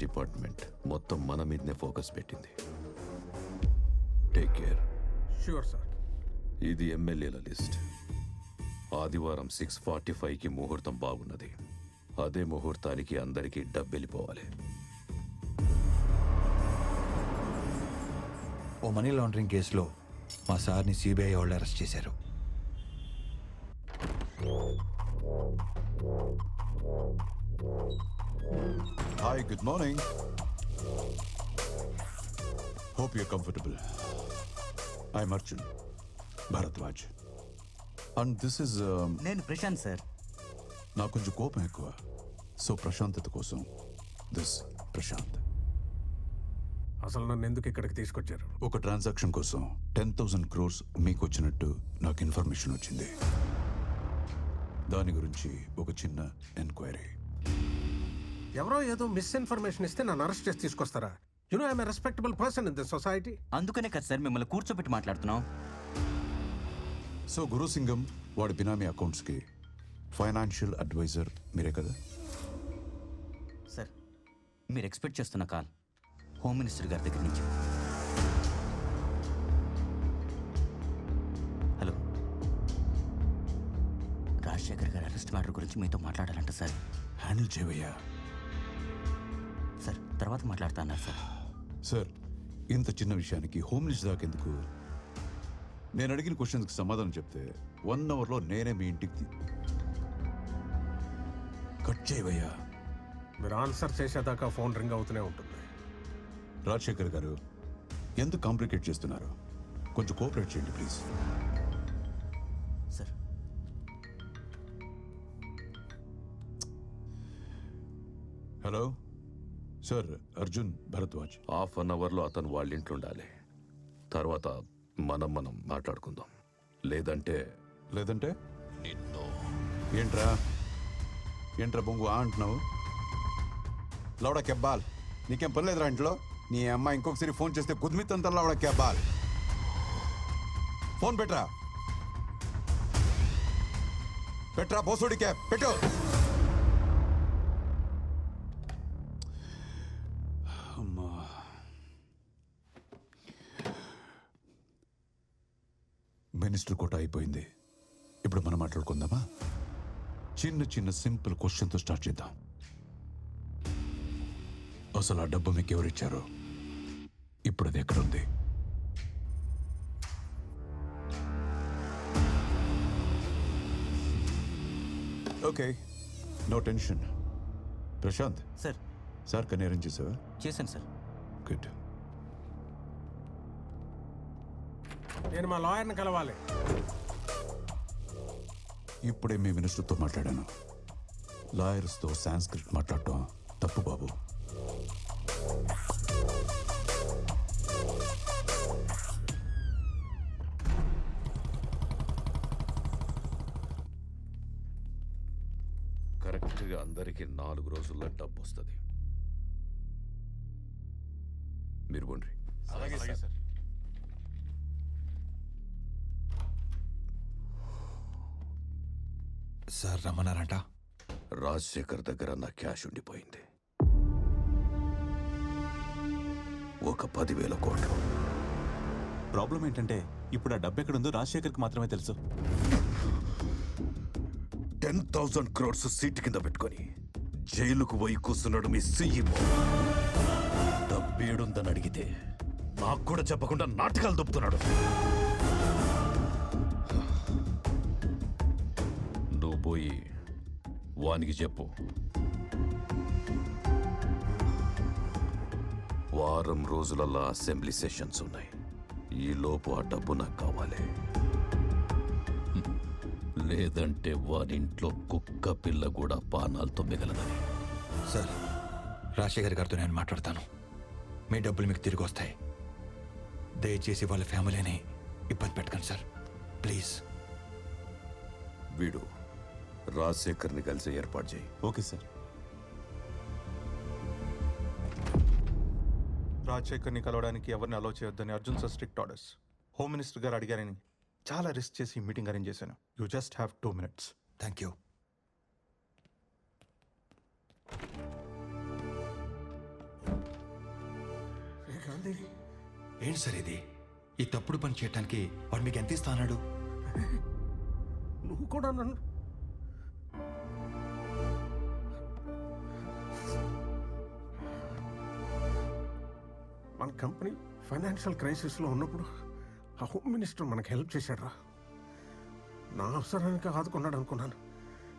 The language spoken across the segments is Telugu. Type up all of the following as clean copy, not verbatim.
డిపార్ట్మెంట్ మొత్తం మన మీదనే ఫోకస్ పెట్టింది. Take care. Sure sir. ఇది ఎమ్మెల్యేల లిస్ట్. ఆదివారం 6:45కి ముహూర్తం బాగున్నది. అదే ముహూర్తానికి అందరికీ డబ్బెళ్ళిపోవాలి. ఓ మనీ లాండరింగ్ కేసులో మా సార్ని సిబిఐ వాళ్ళు అరెస్ట్ చేశారు. Hi, good morning. Hope you're comfortable. I'm Arjun Bharadwaj. And this is... నేను ప్రశాంత్ సార్. నాకు కొంచెం కోపం ఎక్కువ. సో ప్రశాంతత కోసం దిస్ ప్రశాంత్. అసలు నన్ను ఎందుకు ఇక్కడికి తీసుకొచ్చారు? ఒక ట్రాన్సాక్షన్ కోసం 10,000 crores మీకు వచ్చినట్టు నాకు ఇన్ఫర్మేషన్ వచ్చింది. దాని గురించి ఒక చిన్న ఎంక్వైరీ. ఎవరో ఏదో మిస్ఇన్ఫర్మేషన్ ఇస్తే నన్ను అరెస్ట్ చేసి తీసుకొస్తారా? You know I'm a respectable person in this society. అందుకనే కదా సార్ మిమ్మల్ని కూర్చోబెట్టి మాట్లాడుతున్నాం. సో గురుసింగం వాడి బినామీ అకౌంట్స్కి ఫైనాన్షియల్ అడ్వైజర్ మీరే కదా? సార్ మీరు ఎక్స్పెక్ట్ చేస్తున్న కాల్ హోమ్ మినిస్టర్ గారి దగ్గర నుంచి. హలో, రాజశేఖర్ గారి అరెస్ట్ మ్యాటర్ గురించి మీతో మాట్లాడాలంట సార్. హ్యాండిల్ చేయవయ్యా. సార్ తర్వాత మాట్లాడుతా అన్నారు సార్. సార్, ఇంత చిన్న విషయానికి హోమ్ మినిస్టర్ దాకా ఎందుకు? నేను అడిగిన క్వశ్చన్స్కి సమాధానం చెప్తే 1 అవర్లో నేనే మీ ఇంటికి కట్ చేయవయ్యా. మీరు ఆన్సర్ చేసేదాకా ఫోన్ రింగ్ అవుతూనే ఉంటుంది. రాజశేఖర్ గారు, ఎందుకు కాంప్లికేట్ చేస్తున్నారు? కొంచెం కోఆపరేట్ చేయండి please. Sir hello sir, Arjun Bharadwaj. Half an అవర్లో అతను వాళ్ళ ఇంట్లో ఉండాలి. తర్వాత మనం మాట్లాడుకుందాం. లేదంటే లేదంటే నిన్ను ఏంట్రా బొంగు అంటున్నావు? లౌడా కెబ్బాల్, నీకేం పని లేదురా ఇంట్లో? నీ అమ్మ ఇంకొకసారి ఫోన్ చేస్తే కుదిమితంతా లౌడా కెబ్బాల్. ఫోన్ పెట్రా బోసుడి క్యాబ్ పెట్టు. అమ్మా, మినిస్టర్ కోట అయిపోయింది. ఇప్పుడు మనం మాట్లాడుకుందామా? చిన్న సింపుల్ క్వశ్చన్తో స్టార్ట్ చేద్దాం. అసలు ఆ డబ్బు మీకు ఎవరిచ్చారు? ఇప్పుడు అది ఎక్కడుంది? Okay, no tension. Prashanth sir. Sir కన్నీ అరేంజ్ చేసావా? చేశాను సార్. గుడ్. నేను మా లాయర్ని కలవాలి. ఇప్పుడే మీ మినిస్టర్తో మాట్లాడాను. లాయర్స్తో సాంస్క్రిట్ మాట్లాడటం తప్పు బాబు. కరెక్ట్గా అందరికీ 4 రోజుల్లో డబ్బు వస్తుంది. మీరు కొండ్రి. అలాగే సార్. సార్ రమ్మన్నారంట. రాజశేఖర్ దగ్గర నా క్యాష్ ఉండిపోయింది. ఒక 10,000 కోట్లు. ప్రాబ్లం ఏంటంటే ఇప్పుడు ఆ డబ్బు ఎక్కడుందో రాజశేఖర్కి మాత్రమే తెలుసు. 10,000 crores సీట్ కింద పెట్టుకొని జైలుకు పోయి కూర్చున్నాడు మీ సీఈఓ. డబ్బేడుందని అడిగితే నాకు కూడా చెప్పకుండా నాటకాలు దొప్పుతున్నాడు. నువ్వు పోయి వానికి చెప్పు, వారం రోజులల్లా అసెంబ్లీ సెషన్స్ ఉన్నాయి. ఈ లోపు ఆ డబ్బు నాకు కావాలి. లేదంటే వారింట్లో కుక్క పిల్ల కూడా పానాలతో మిగలదని. సార్, రాజశేఖర్ గారితో నేను మాట్లాడతాను. మీ డబ్బులు మీకు తిరిగి వస్తాయి. దయచేసి వాళ్ళ ఫ్యామిలీని ఇబ్బంది పెట్టకండి సార్, ప్లీజ్. వీడు రాజశేఖర్ని కలిసి ఏర్పాటు చేయి. Okay sir. రాజశేఖర్ని కలవడానికి ఎవరిని అలౌ చేయొద్దని Arjun sir strict orders. Home minister గారు అడిగారని చాలా రిస్క్ చేసి మీటింగ్ అరేంజ్ చేశాను. You just have 2 minutes. Thank you. ఏంటిది? ఏంటి సార్ ఇది? ఈ తప్పుడు పని చేయడానికి వాడు మీకు ఎంత ఇస్తా అన్నాడు? నువ్వు కూడా నన్ను మన కంపెనీ ఫైనాన్షియల్ క్రైసిస్లో ఉన్నప్పుడు ఆ హోమ్ మినిస్టర్ మనకు హెల్ప్ చేశాడురా. నా అవసరానికి ఆదుకున్నాడు అనుకున్నాను,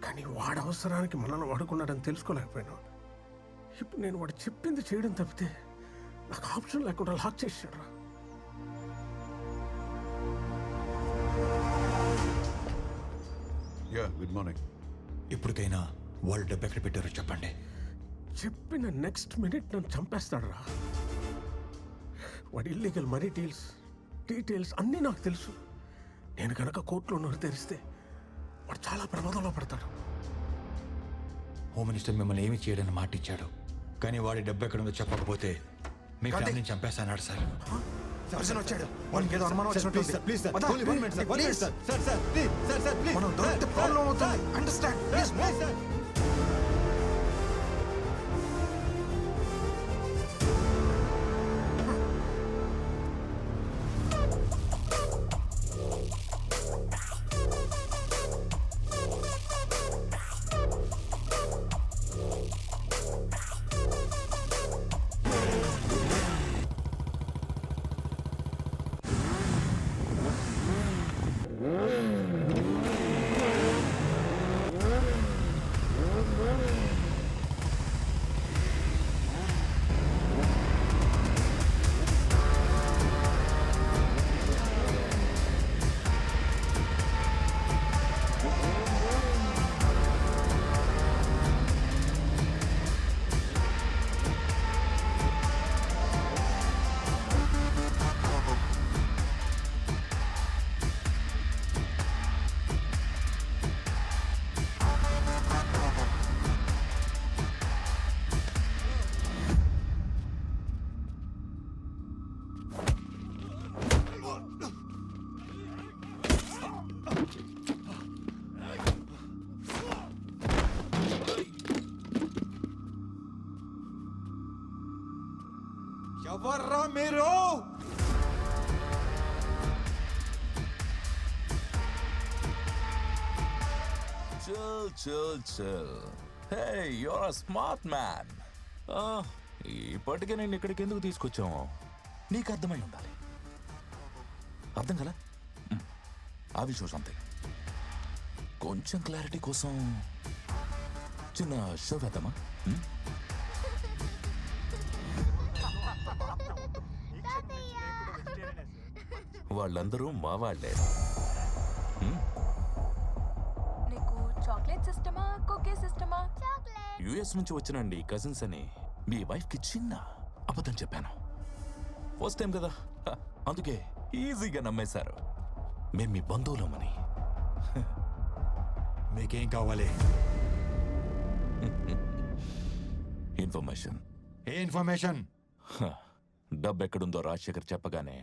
కానీ వాడి అవసరానికి మనల్ని వాడుకున్నాడని తెలుసుకోలేకపోయాను. ఇప్పుడు నేను వాడు చెప్పింది చేయడం తప్పితే నాకు ఆప్షన్ లేకుండా లాక్ చేశాడురా. Yeah, good morning. ఇప్పటికైనా వాళ్ళు డబ్బు ఎక్కడ పెట్టారో చెప్పండి. చెప్పిన నెక్స్ట్ మినిట్ నన్ను చంపేస్తాడురా. వాడి ఇల్లీగల్ మనీ డీటెయిల్స్ అన్నీ నాకు తెలుసు. నేను కనుక కోర్టులో నోరు తెరిస్తే వాడు చాలా ప్రమాదంలో పడతాడు. హోమ్ మినిస్టర్ మిమ్మల్ని ఏమి చేయడని మాట ఇచ్చాడు, కానీ వాడి డబ్బు ఎక్కడ ఉందో చెప్పకపోతే మీ ఫ్యామిలీని చంపేస్తాన్నాడు సార్. వచ్చాడు, వాడికి ఏదో అనుమానం ప్లీజ్ సార్, మనం దొరికితే ప్రాబ్లం అవుతుంది. Understand please. ఎవర్రా మీరు? Chill. Hey, you're a smart man. ఇప్పటికే నేను ఇక్కడికి ఎందుకు తీసుకొచ్చాము నీకు అర్థమై ఉండాలి. అర్థం కదా? అవి షో సంథింగ్. కొంచెం క్లారిటీ కోసం చిన్న షో వేద్దామా? వాళ్ళందరూ మా వాళ్ళే. నీకు చాక్లెట్ సిస్టమా, కుకీ సిస్టమా? యుఎస్ నుంచి వచ్చినండి కజిన్స్ అని మీ వైఫ్ కి చిన్న అబద్ధం చెప్పాను. ఫస్ట్ టైం కదా, అందుకే ఈజీగా నమ్మేశారు మేము మీ బంధువులమని. మీకేం కావాలి? ఇన్ఫర్మేషన్. ఏ ఇన్ఫర్మేషన్? డబ్బు ఎక్కడుందో రాజశేఖర్ చెప్పగానే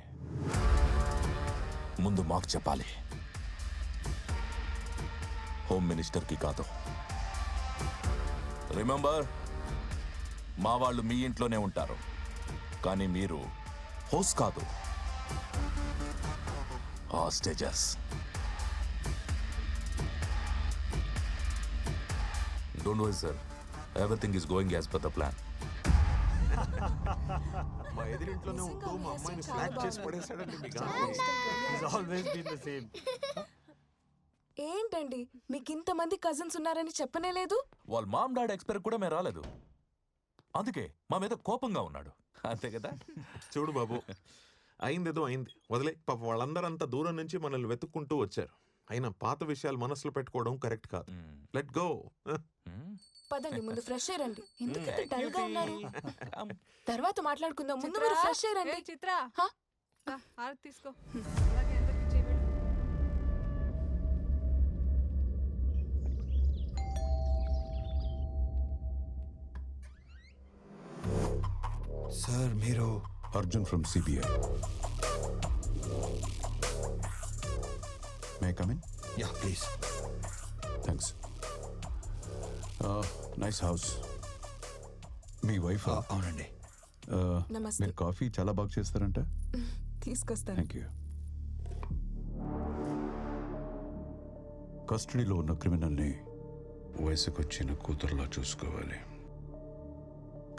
ముందు మాకు చెప్పాలి, హోమ్ మినిస్టర్కి కాదు. రిమెంబర్, మా వాళ్ళు మీ ఇంట్లోనే ఉంటారు, కానీ మీరు హోస్ట్ కాదు, hostages. Don't worry sir, everything is going as per the plan. మా ఎదురింట్లోనే ఉంటూ మా అమ్మాయిని ఫ్లాట్ చేసి పడేశాడండి. ఏంటండి మీకు ఇంతమంది కజిన్స్ ఉన్నారని చెప్పనే లేదు? వాళ్ళ మామ్ డాడ్ ఎక్స్పైర్ కూడా మేము రాలేదు, అందుకే మా మీద కోపంగా ఉన్నాడు, అంతే కదా? చూడు బాబు, అయిందేదో అయింది, వదిలే. పాప వాళ్ళందరూ అంత దూరం నుంచి మనల్ని వెతుక్కుంటూ వచ్చారు. అయినా పాత విషయాలు మనసులో పెట్టుకోవడం కరెక్ట్ కాదు. Let go. పదండి, ముందు ఫ్రెష్ అయ్యండి. ఎందుకు డల్ గా ఉన్నారు? తర్వాత మాట్లాడుకుందాం, ముందు మీరు ఫ్రెష్ అయ్యండి. చిత్ర, హా? హారతి తీసుకో. అలాగే అందరికీ చేయండి. సార్ మీరు? Arjun from CBI. May come in? Yeah please. Thanks. Nice house. Me wife? అవునండి. నమస్తే. మీరు కాఫీ చాలా బాగా చేస్తారంట. తీసుకొస్తాను. Thank you. కస్టడీలో ఉన్న క్రిమినల్ని వయసుకొచ్చిన కూతురులా చూసుకోవాలి.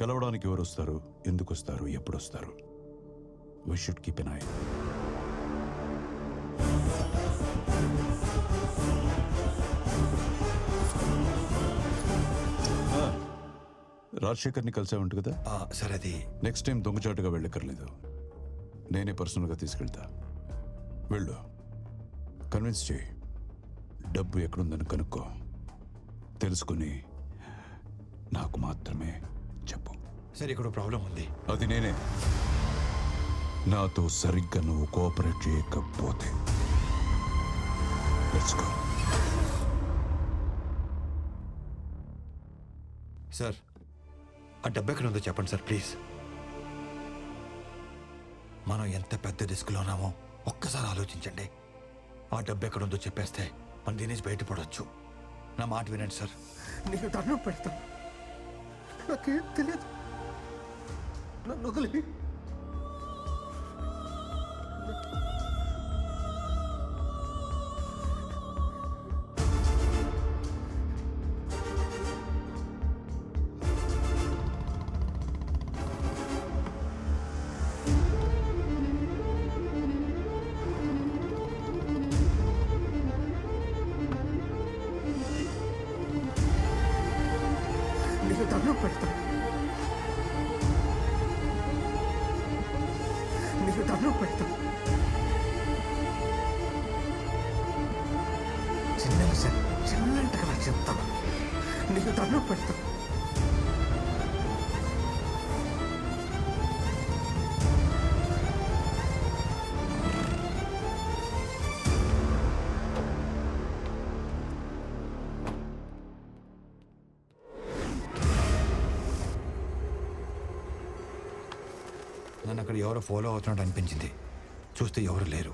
కలవడానికి ఎవరు వస్తారు, ఎందుకు వస్తారు, ఎప్పుడు వస్తారు? We should keep N I. రాజశేఖర్ని కలిసే ఉంటుంది కదా సార్. అది నెక్స్ట్ టైం దొంగచాటుగా వెళ్ళక్కర్లేదు, నేనే పర్సనల్గా తీసుకెళ్తా. వెళ్ళు, కన్విన్స్ చేయి, డబ్బు ఎక్కడుందని కనుక్కో, తెలుసుకుని నాకు మాత్రమే చెప్పు. సార్ ఇక్కడ ప్రాబ్లం ఉంది. అది నేనే. నాతో సరిగ్గా నువ్వు కోఆపరేట్ చేయకపోతే లెట్స్ గో. సార్ ఆ డబ్బు ఎక్కడ ఉందో చెప్పండి సార్ ప్లీజ్. మనం ఎంత పెద్ద రిస్క్లో ఉన్నామో ఒక్కసారి ఆలోచించండి. ఆ డబ్బు ఎక్కడ ఉందో చెప్పేస్తే మనం దీని నుంచి బయటపడవచ్చు. నా మాట వినండి సార్. నీకు దండం పెడతాను, నాకేం తెలియదు, నన్ను వదిలి. నీకు దండం పెడతాను, నీకు దండం పెడతాను. చిన్న విషయం చిన్నంటగా నాకు చెప్తాను, నీకు దండం పెడతాను. నన్ను అక్కడ ఎవరో ఫాలో అవుతున్నట్టు అనిపించింది. చూస్తే ఎవరు లేరు.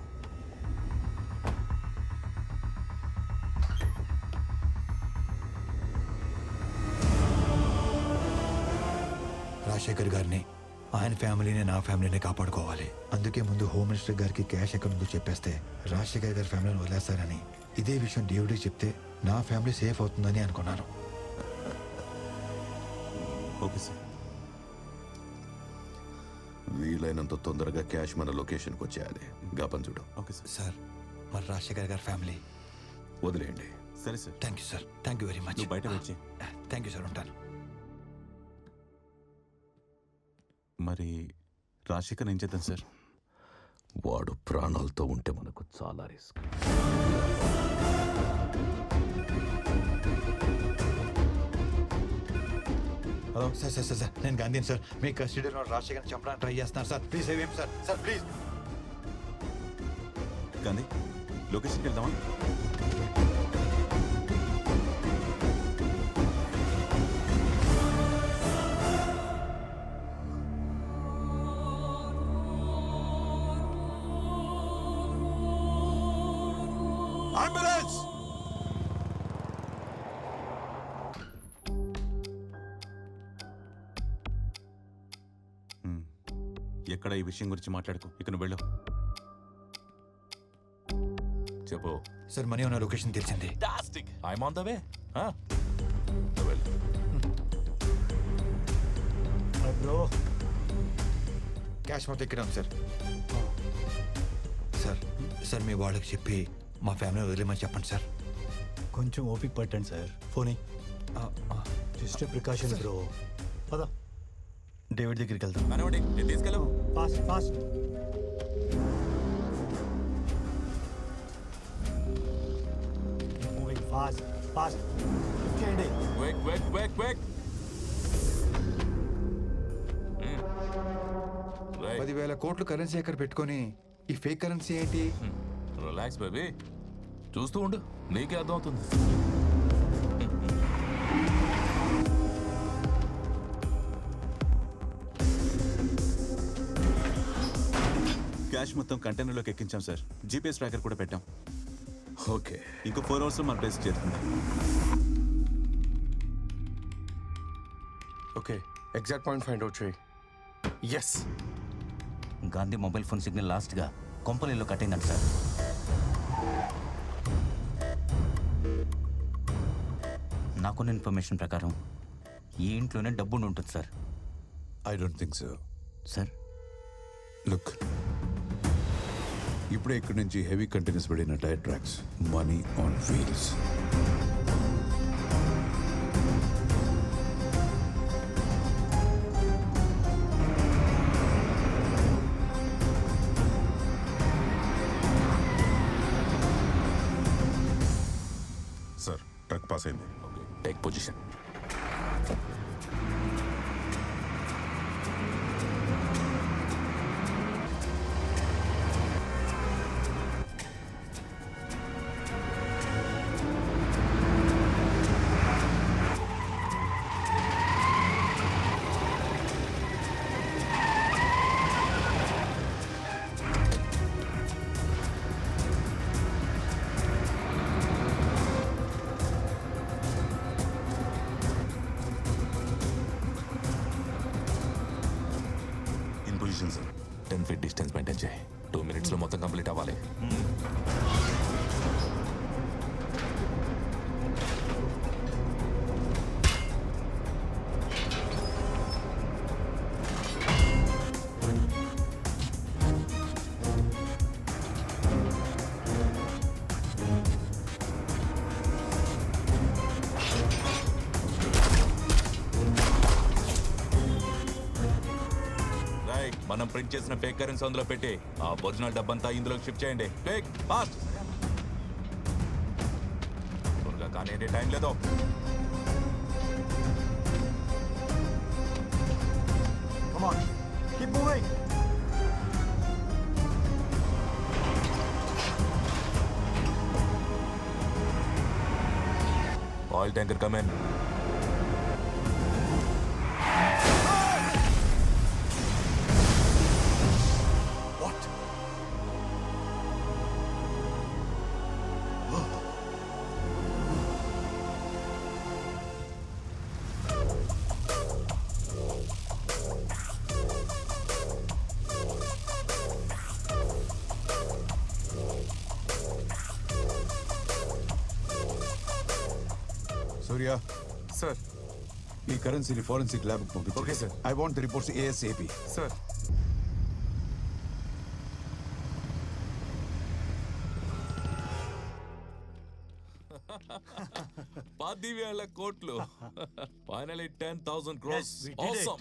రాజశేఖర్ గారిని, ఆయన ఫ్యామిలీని, నా ఫ్యామిలీని కాపాడుకోవాలి. అందుకే ముందు హోమ్ మినిస్టర్ గారికి క్యాష్ ఎక్కడ ఉందో చెప్పేస్తే రాజశేఖర్ గారి ఫ్యామిలీని వదిలేస్తారని, ఇదే విషయం డేవిడ్కి చెప్తే నా ఫ్యామిలీ సేఫ్ అవుతుందని అనుకున్నాను. Okay sir. వీలైనంత తొందరగా క్యాష్ మన లొకేషన్కి వచ్చేయాలి. గాపన్ చూడు. Okay sir. సార్ మరి రాజశేఖర్ గారి ఫ్యామిలీ వదిలేయండి. సరే sir. Thank you sir. Thank you very much. నువ్వు బయట వచ్చి. Thank you sir. ఉంటాను. మరి రాజశేఖర్ ఏం చేద్దాం సార్? వాడు ప్రాణాలతో ఉంటే మనకు చాలా risk. Hello sir. Sir sir sir నేను గాంధీని సార్. మీ కస్టడీలో రాజశేఖర్ని చంపడానికి ట్రై చేస్తున్నారు sir. Please save him sir. Sir please. Gandhi లొకేషన్కి వెళ్దామా? అంబులెన్స్! ఎక్కడ ఈ విషయం గురించి మాట్లాడుకో. ఇక నువ్వు వెళ్ళు. చెప్పు. సార్ మనీ ఉన్న లొకేషన్ తెలిసింది. I'm on the way. Bro cash మొత్తం ఇక్కడే ఉంది సార్. సార్ సార్ మీ వాళ్ళకి చెప్పి మా ఫ్యామిలీ వదిలేమని చెప్పండి సార్. కొంచెం ఓపిక పట్టండి sir. Phone just precaution bro. పదా డేవిడ్ దగ్గరికి వెళ్తాం. మనోడి నేను తీసుకెళ్ళవు. Fast fast. Moving fast fast. చేయండి. Quick quick quick quick. 10,000 కోట్లు కరెన్సీ ఎక్కడ పెట్టుకొని ఈ ఫేక్ కరెన్సీ ఏంటి? రిలాక్స్ బేబీ, చూస్తూ ఉండు, నీకే అర్థం అవుతుంది. క్యాష్ మొత్తం కంటైనర్లోకి ఎక్కించాం సార్. జీపీఎస్ ట్రాకర్ కూడా పెట్టాం. ఓకే, ఇంకో 4 అవర్స్లో మన ప్లేస్ చేరుతుంది. Okay, exact point find out చేయి. Yes. Gandhi mobile phone signal లాస్ట్గా కొంపలిలో కట్ అయిందంట సార్. నాకున్న ఇన్ఫర్మేషన్ ప్రకారం ఈ ఇంట్లోనే డబ్బు ఉంటుంది సార్. I don't think so. Sir look, ఇప్పుడే ఇక్కడి నుంచి హెవీ కంటైనర్స్ పడిన tyre tracks, money on wheels. Sir truck pass అయింది. Take position. Sir 10 feet distance maintain చేయి. 2 minutesలో మొత్తం కంప్లీట్ అవ్వాలి. మనం ప్రింట్ చేసిన ఫేక్ కరెన్సీ అందులో పెట్టి ఆ ఒరిజినల్ డబ్బంతా ఇందులోకి షిఫ్ట్ చేయండి. Take fast. త్వరగా కానీ టైం లేదు. Come on, keep moving. Oil tanker come in. Surya sir, ఈ కరెన్సీని ఫోరెన్సిక్ ల్యాబ్కి పంపించు. Okay sir. I want the reports ASAP. Sir. $10,000 కోట్లు. Finally 10,000 crores. Awesome.